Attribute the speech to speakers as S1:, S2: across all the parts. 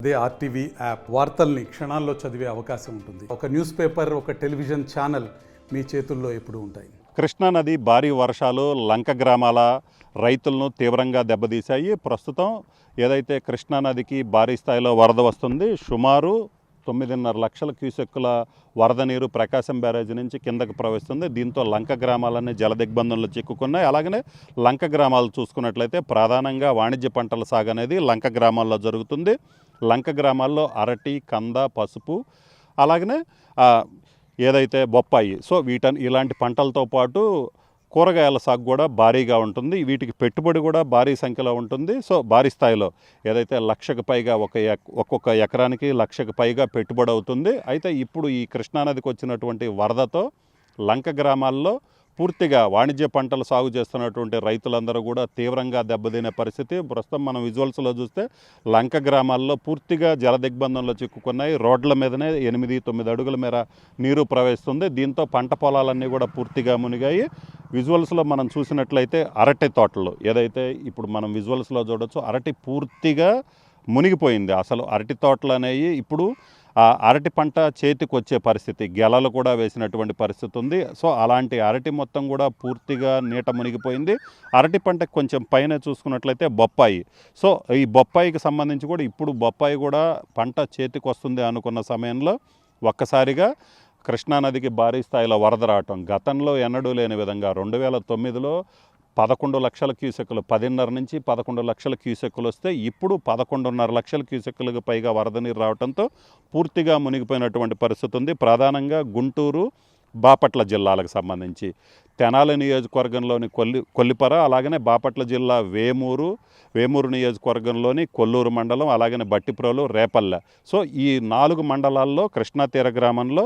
S1: అదే RTV app వార్తల్ని క్షణాల్లో చదివే అవకాశం ఉంటుంది. ఒక న్యూస్ పేపర్, ఒక టెలివిజన్ ఛానల్ మీ చేతుల్లో ఎప్పుడూ ఉంటాయి.
S2: కృష్ణానది భారీ వర్షాలు లంక గ్రామాల రైతులను తీవ్రంగా దెబ్బతీశాయి. ప్రస్తుతం ఏదైతే కృష్ణానదికి భారీ స్థాయిలో వరద వస్తుంది, సుమారు 9.5 లక్షల క్యూసెక్కుల వరద నీరు ప్రకాశం బ్యారేజ్ నుంచి కిందకు ప్రవహిస్తుంది. దీంతో లంక గ్రామాలన్నీ జలదిగ్బంధంలో చిక్కుకున్నాయి. అలాగనే లంక గ్రామాలు చూసుకున్నట్లయితే ప్రధానంగా వాణిజ్య పంటల సాగు అనేది లంక గ్రామాల్లో జరుగుతుంది. లంక గ్రామాల్లో అరటి, కంద, పసుపు, అలాగనే ఏదైతే బొప్పాయి, సో ఇలాంటి పంటలతో పాటు కూరగాయల సాగు కూడా భారీగా ఉంటుంది. వీటికి పెట్టుబడి కూడా భారీ సంఖ్యలో ఉంటుంది. సో భారీ స్థాయిలో ఏదైతే 1,00,000కు పైగా ఒక్కొక్క ఎకరానికి 1,00,000కు పైగా పెట్టుబడి అవుతుంది. అయితే ఇప్పుడు ఈ కృష్ణానదికి వచ్చినటువంటి వరదతో లంక గ్రామాల్లో పూర్తిగా వాణిజ్య పంటలు సాగు చేస్తున్నటువంటి రైతులందరూ కూడా తీవ్రంగా దెబ్బతినే పరిస్థితి. ప్రస్తుతం మనం విజువల్స్లో చూస్తే లంక గ్రామాల్లో పూర్తిగా జలదిగ్బంధంలో చిక్కుకున్నాయి. రోడ్ల మీదనే 8-9 అడుగుల మేర నీరు ప్రవహిస్తుంది. దీంతో పంట పొలాలన్నీ కూడా పూర్తిగా మునిగాయి. విజువల్స్లో మనం చూసినట్లయితే అరటి తోటలు ఏదైతే ఇప్పుడు మనం విజువల్స్లో చూడొచ్చు, అరటి పూర్తిగా మునిగిపోయింది. అసలు అరటి తోటలు అనేవి ఇప్పుడు అరటి పంట చేతికి వచ్చే పరిస్థితి, గెలలు కూడా వేసినటువంటి పరిస్థితి ఉంది. సో అలాంటి అరటి మొత్తం కూడా పూర్తిగా నీట మునిగిపోయింది. అరటి పంటకు కొంచెం పైన చూసుకున్నట్లయితే బొప్పాయి. సో ఈ బొప్పాయికి సంబంధించి కూడా ఇప్పుడు బొప్పాయి కూడా పంట చేతికి వస్తుంది అనుకున్న సమయంలో ఒక్కసారిగా కృష్ణానదికి భారీ స్థాయిలో వరద రావటం గతంలో ఎన్నడూ లేని విధంగా 2009లో 11 లక్షల క్యూసెక్కులు, 10.5 నుంచి 11 లక్షల క్యూసెక్కులు వస్తే ఇప్పుడు 11.5 లక్షల క్యూసెక్కులకు పైగా వరద నీరు రావడంతో పూర్తిగా మునిగిపోయినటువంటి పరిస్థితి ఉంది. ప్రధానంగా గుంటూరు, బాపట్ల జిల్లాలకు సంబంధించి తెనాలి నియోజకవర్గంలోని కొల్లిపర, అలాగనే బాపట్ల జిల్లా వేమూరు నియోజకవర్గంలోని కొల్లూరు మండలం, అలాగనే బట్టిప్రోలు, రేపల్లె. సో ఈ 4 మండలాల్లో కృష్ణా తీర గ్రామంలో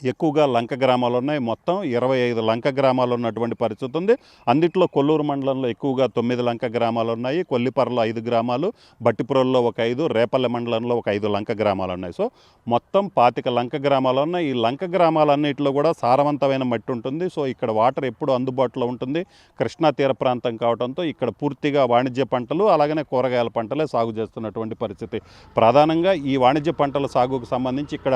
S2: ఎక్కువగా లంక గ్రామాలు ఉన్నాయి. మొత్తం 25 లంక గ్రామాలు ఉన్నటువంటి పరిస్థితి ఉంది. అందుట్లో కొల్లూరు మండలంలో ఎక్కువగా 9 లంక గ్రామాలు ఉన్నాయి. కొల్లిపరలో 5 గ్రామాలు, బట్టిపురంలో ఒక 5, రేపల్లె మండలంలో ఒక 5 లంక గ్రామాలు ఉన్నాయి. సో మొత్తం 25 లంక గ్రామాలు ఉన్నాయి. ఈ లంక గ్రామాలన్నింటిలో కూడా సారవంతమైన మట్టి ఉంటుంది. సో ఇక్కడ వాటర్ ఎప్పుడు అందుబాటులో ఉంటుంది. కృష్ణా తీర ప్రాంతం కావడంతో ఇక్కడ పూర్తిగా వాణిజ్య పంటలు, అలాగనే కూరగాయల పంటలే సాగు చేస్తున్నటువంటి పరిస్థితి. ప్రధానంగా ఈ వాణిజ్య పంటల సాగుకు సంబంధించి ఇక్కడ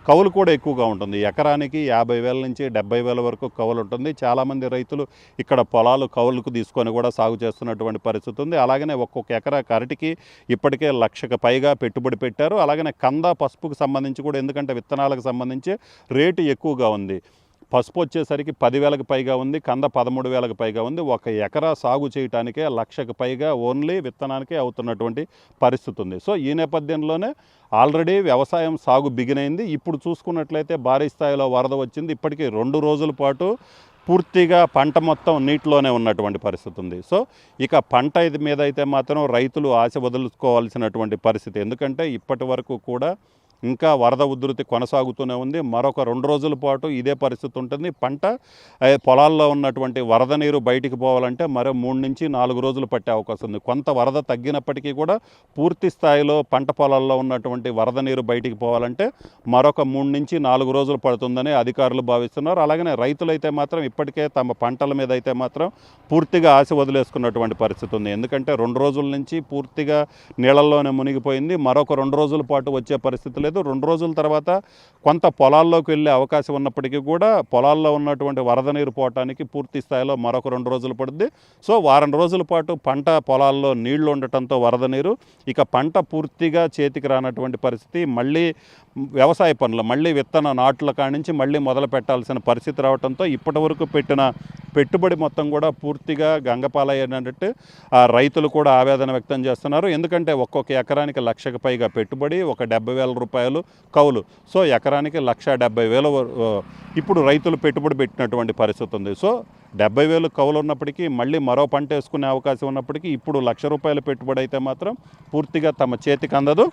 S2: కౌలు కూడా ఎక్కువగా ఉంటుంది. ఎకరానికి 50,000 నుంచి 70,000 వరకు కౌలు ఉంటుంది. చాలామంది రైతులు ఇక్కడ పొలాలు కౌలుకు తీసుకొని కూడా సాగు చేస్తున్నటువంటి పరిస్థితి ఉంది. అలాగనే ఒక్కొక్క ఎకరా అరటికి ఇప్పటికే 1,00,000కు పైగా పెట్టుబడి పెట్టారు. అలాగనే కంద, పసుపుకు సంబంధించి కూడా, ఎందుకంటే విత్తనాలకు సంబంధించి రేటు ఎక్కువగా ఉంది. పసుపు వచ్చేసరికి 10,000కు పైగా ఉంది, కంద 13,000కు పైగా ఉంది. ఒక ఎకరా సాగు చేయటానికే 1,00,000కు పైగా ఓన్లీ విత్తనానికే అవుతున్నటువంటి పరిస్థితి ఉంది. సో ఈ నేపథ్యంలోనే ఆల్రెడీ వ్యవసాయం సాగు బిగినైంది. ఇప్పుడు చూసుకున్నట్లయితే భారీ స్థాయిలో వరద వచ్చింది. ఇప్పటికీ 2 రోజుల పాటు పూర్తిగా పంట మొత్తం నీటిలోనే ఉన్నటువంటి పరిస్థితి ఉంది. సో ఇక పంట మీద అయితే మాత్రం రైతులు ఆశ వదులుకోవాల్సినటువంటి పరిస్థితి. ఎందుకంటే ఇప్పటి వరకు కూడా ఇంకా వరద ఉధృతి కొనసాగుతూనే ఉంది. మరొక 2 రోజుల పాటు ఇదే పరిస్థితి ఉంటుంది. పంట పొలాల్లో ఉన్నటువంటి వరద నీరు బయటికి పోవాలంటే మరో 3 నుంచి 4 రోజులు పట్టే అవకాశం ఉంది. కొంత వరద తగ్గినప్పటికీ కూడా పూర్తి స్థాయిలో పంట పొలాల్లో ఉన్నటువంటి వరద నీరు బయటికి పోవాలంటే మరొక 3 నుంచి 4 రోజులు పడుతుందని అధికారులు భావిస్తున్నారు. అలాగనే రైతులైతే మాత్రం ఇప్పటికే తమ పంటల మీద అయితే మాత్రం పూర్తిగా ఆశ వదిలేసుకున్నటువంటి పరిస్థితి ఉంది. ఎందుకంటే 2 రోజుల నుంచి పూర్తిగా నీళ్ళల్లోనే మునిగిపోయింది. మరొక 2 రోజుల పాటు వచ్చే పరిస్థితి లేదు. 2 రోజుల తర్వాత కొంత పొలాల్లోకి వెళ్ళే అవకాశం ఉన్నప్పటికీ కూడా పొలాల్లో ఉన్నటువంటి వరద నీరు పోవటానికి పూర్తి స్థాయిలో మరొక 2 రోజులు పడుద్ది. సో వారం రోజుల పాటు పంట పొలాల్లో నీళ్లు ఉండటంతో వరద నీరు, ఇక పంట పూర్తిగా చేతికి రానటువంటి పరిస్థితి. మళ్ళీ వ్యవసాయ పనులు, మళ్ళీ విత్తన నాట్ల కాడి నుంచి మళ్ళీ మొదలు పెట్టాల్సిన పరిస్థితి రావడంతో ఇప్పటి వరకు పెట్టిన పెట్టుబడి మొత్తం కూడా పూర్తిగా గంగపాలయ్యేటట్టు రైతులు కూడా ఆవేదన వ్యక్తం చేస్తున్నారు. ఎందుకంటే ఒక్కొక్క ఎకరానికి 1,00,000కు పైగా పెట్టుబడి, ఒక 70,000 రూపాయలు కౌలు. సో ఎకరానికి 1,70,000 ఇప్పుడు రైతులు పెట్టుబడి పెట్టినటువంటి పరిస్థితి ఉంది. సో 70,000 కౌలు ఉన్నప్పటికీ మళ్ళీ మరో పంట వేసుకునే అవకాశం ఉన్నప్పటికీ ఇప్పుడు 1,00,000 రూపాయల పెట్టుబడి అయితే మాత్రం పూర్తిగా తమ చేతికి అందదు.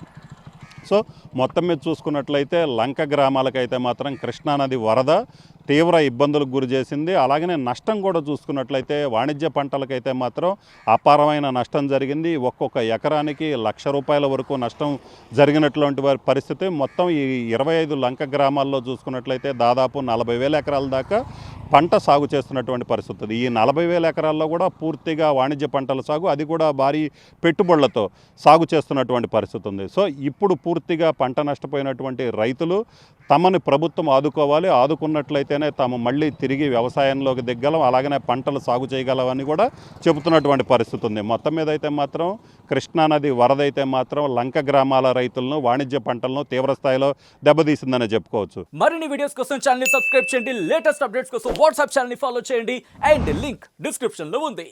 S2: సో మొత్తం మీద చూసుకున్నట్లయితే లంక గ్రామాలకైతే మాత్రం కృష్ణానది వరద తీవ్ర ఇబ్బందులకు గురి చేసింది. అలాగనే నష్టం కూడా చూసుకున్నట్లయితే వాణిజ్య పంటలకైతే మాత్రం అపారమైన నష్టం జరిగింది. ఒక్కొక్క ఎకరానికి ₹1,00,000 వరకు నష్టం జరిగినటువంటి పరిస్థితి. మొత్తం ఈ 25 లంక గ్రామాల్లో చూసుకున్నట్లయితే దాదాపు 40,000 ఎకరాల దాకా పంట సాగు చేస్తున్నటువంటి పరిస్థితి ఉంది. ఈ 40,000 ఎకరాల్లో కూడా పూర్తిగా వాణిజ్య పంటల సాగు, అది కూడా భారీ పెట్టుబడులతో సాగు చేస్తున్నటువంటి పరిస్థితి ఉంది. సో ఇప్పుడు పూర్తిగా పంట నష్టపోయినటువంటి రైతులు తమని ప్రభుత్వం ఆదుకోవాలి, ఆదుకున్నట్లయితేనే తాము మళ్ళీ తిరిగి వ్యవసాయంలోకి దిగ్గలం, అలాగనే పంటలు సాగు చేయగలమని కూడా చెబుతున్నటువంటి పరిస్థితి ఉంది. మొత్తం మీద అయితే మాత్రం కృష్ణానది వరద అయితే మాత్రం లంక గ్రామాల రైతులను, వాణిజ్య పంటలను తీవ్ర స్థాయిలో దెబ్బతీసిందనే చెప్పుకోవచ్చు.
S3: మరిన్ని వీడియోస్ కోసం ఛానల్ ని సబ్స్క్రైబ్ చేయండి, లేటెస్ట్ అప్డేట్స్ కోసం వాట్సాప్ ఛానల్ ని ఫాలో చేయండి అండ్ లింక్ డిస్క్రిప్షన్ లో ఉంది.